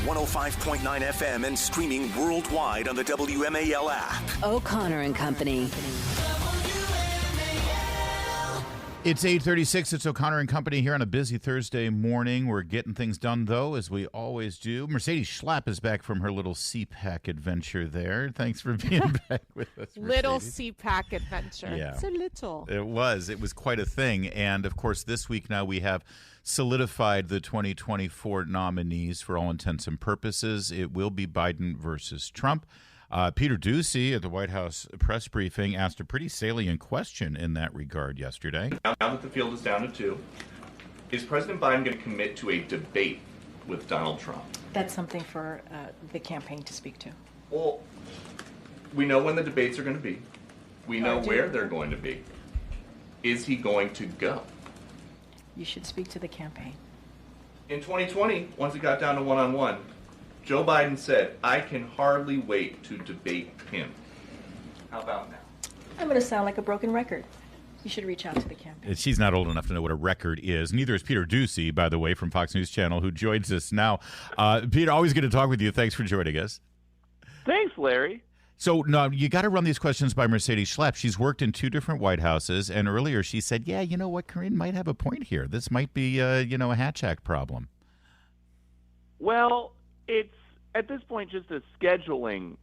105.9 FM and streaming worldwide on the WMAL app. O'Connor and Company. It's 8:36. It's O'Connor and Company here on a busy Thursday morning. We're getting things done, though, as we always do. Mercedes Schlapp is back from her little CPAC adventure there. Thanks for being back with us, Mercedes. Little CPAC adventure. Yeah. So little. It was quite a thing. And, of course, this week now we have solidified the 2024 nominees for all intents and purposes. It will be Biden versus Trump. Peter Doocy at the White House press briefing asked a pretty salient question in that regard yesterday. Now that the field is down to two, is President Biden going to commit to a debate with Donald Trump? That's something for the campaign to speak to. Well, we know when the debates are going to be. We know where they're going to be. Is he going to go? You should speak to the campaign. In 2020, once it got down to one-on-one, Joe Biden said, I can hardly wait to debate him. How about now? I'm going to sound like a broken record. You should reach out to the campaign. She's not old enough to know what a record is. Neither is Peter Doocy, by the way, from Fox News Channel, who joins us now. Peter, always good to talk with you. Thanks for joining us. Thanks, Larry. So, no, you got to run these questions by Mercedes Schlapp. She's worked in two different White Houses, and earlier she said, yeah, you know what, Corinne might have a point here. This might be, a Hatch-Act problem. Well, it's at this point just a scheduling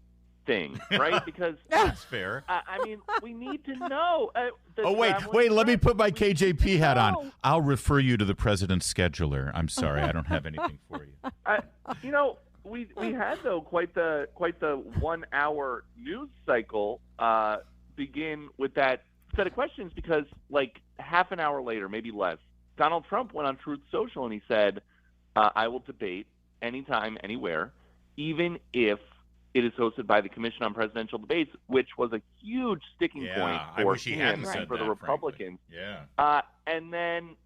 thing, right? Because that's fair. I mean, we need to know. Wait! Let me put my KJP hat on. I'll refer you to the president's scheduler. I'm sorry, I don't have anything for you. We had though quite the 1 hour news cycle begin with that set of questions because like half an hour later, maybe less, Donald Trump went on Truth Social and he said, "I will debate anytime, anywhere, even if it is hosted by the Commission on Presidential Debates," which was a huge sticking point for him and for the Republicans. Frankly. Yeah. And then,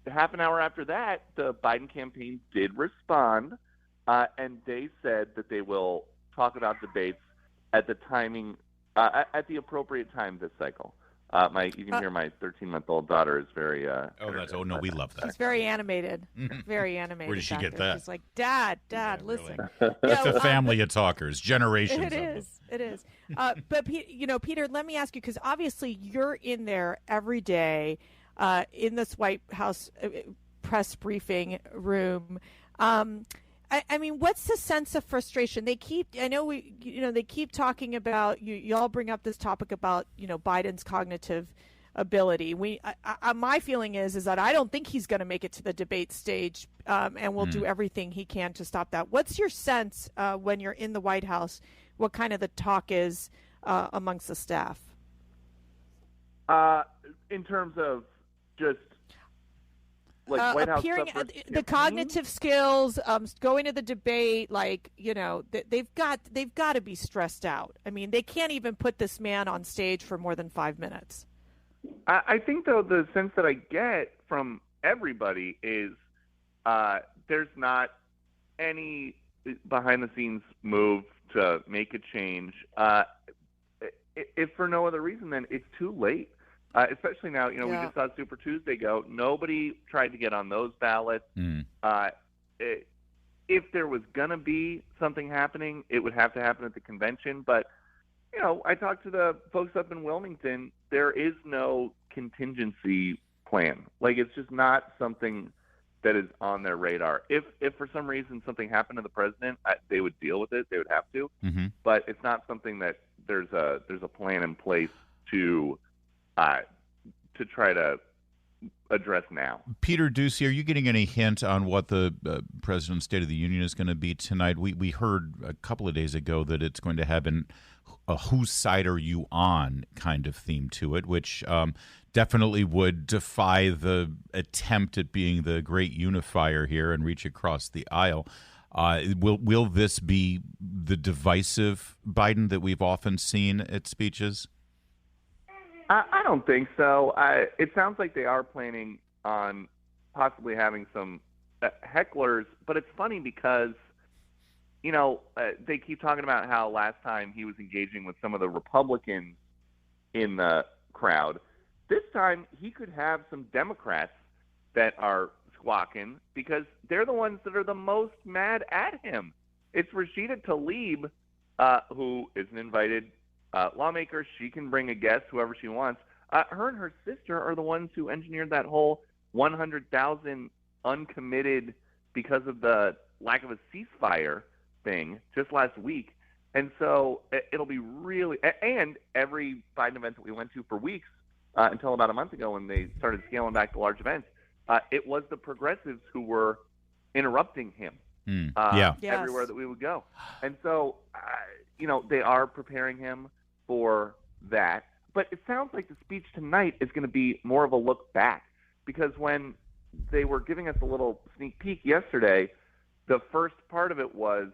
half an hour after that, the Biden campaign did respond, and they said that they will talk about debates at the timing, at the appropriate time this cycle. You can hear my 13-month-old daughter is very. We love that. She's very animated. Very animated. Where did she get that? She's like, Dad, listen. Really. It's a family of talkers, generations. It is. But Peter, let me ask you because obviously you're in there every day, in this White House press briefing room. I mean, what's the sense of frustration? They keep talking about you all bring up this topic about, Biden's cognitive ability. My feeling is that I don't think he's going to make it to the debate stage, and will do everything he can to stop that. What's your sense when you're in the White House? What kind of the talk is amongst the staff? In terms of just White House appearing, the cognitive skills, going to the debate, they've got to be stressed out. I mean, they can't even put this man on stage for more than 5 minutes. I think, though, the sense that I get from everybody is there's not any behind-the-scenes move to make a change. If for no other reason, then it's too late. Especially now, we just saw Super Tuesday go. Nobody tried to get on those ballots. If there was going to be something happening, it would have to happen at the convention. But, I talked to the folks up in Wilmington. There is no contingency plan. It's just not something that is on their radar. If for some reason something happened to the president, they would deal with it. They would have to. Mm-hmm. But it's not something that there's a plan in place to try to address now. Peter Doocy, are you getting any hint on what the President's State of the Union is going to be tonight? We heard a couple of days ago that it's going to have a whose side are you on kind of theme to it, which definitely would defy the attempt at being the great unifier here and reach across the aisle. Will this be the divisive Biden that we've often seen at speeches? I don't think so. It sounds like they are planning on possibly having some hecklers, but it's funny because, they keep talking about how last time he was engaging with some of the Republicans in the crowd. This time he could have some Democrats that are squawking because they're the ones that are the most mad at him. It's Rashida Tlaib, who is an invited lawmaker. She can bring a guest, whoever she wants. Her and her sister are the ones who engineered that whole 100,000 uncommitted because of the lack of a ceasefire thing just last week. And so it'll be really – and every Biden event that we went to for weeks until about a month ago when they started scaling back the large events, it was the progressives who were interrupting him everywhere that we would go. And so, they are preparing him for that. But it sounds like the speech tonight is going to be more of a look back, because when they were giving us a little sneak peek yesterday, the first part of it was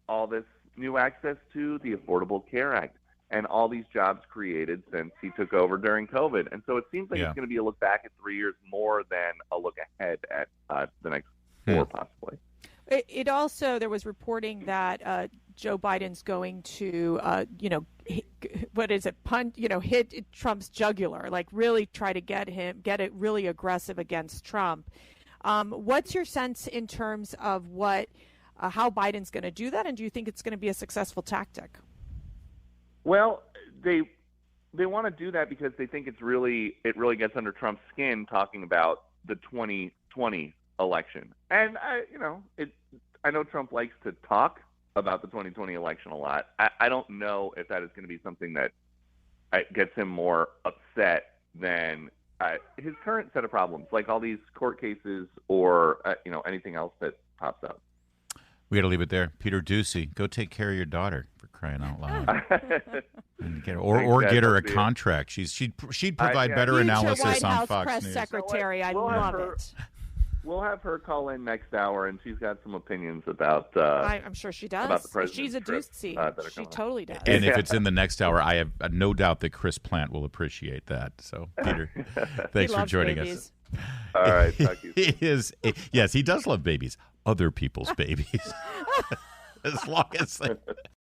all this new access to the Affordable Care Act and all these jobs created since he took over during COVID. And so it seems like it's going to be a look back at 3 years more than a look ahead at the next 4, possibly. It also, there was reporting that Joe Biden's going to, hit Trump's jugular, like really try to get it really aggressive against Trump. What's your sense in terms of how Biden's going to do that, and do you think it's going to be a successful tactic? Well, they want to do that because they think it really gets under Trump's skin talking about the 2020 election. And I know Trump likes to talk about the 2020 election a lot. I don't know if that is going to be something that gets him more upset than his current set of problems, like all these court cases or anything else that pops up. We got to leave it there. Peter Doocy, go take care of your daughter, for crying out loud. or get her a contract. She'd provide better analysis White on House Fox press News. secretary, I love it. We'll have her call in next hour, and she's got some opinions about. I'm sure she does. About the president's She's a Doocy. She totally does. And if it's in the next hour, I have no doubt that Chris Plant will appreciate that. So, Peter, thanks for joining babies. us. All right, talk to you soon. Yes, he does love babies, other people's babies, as long as they.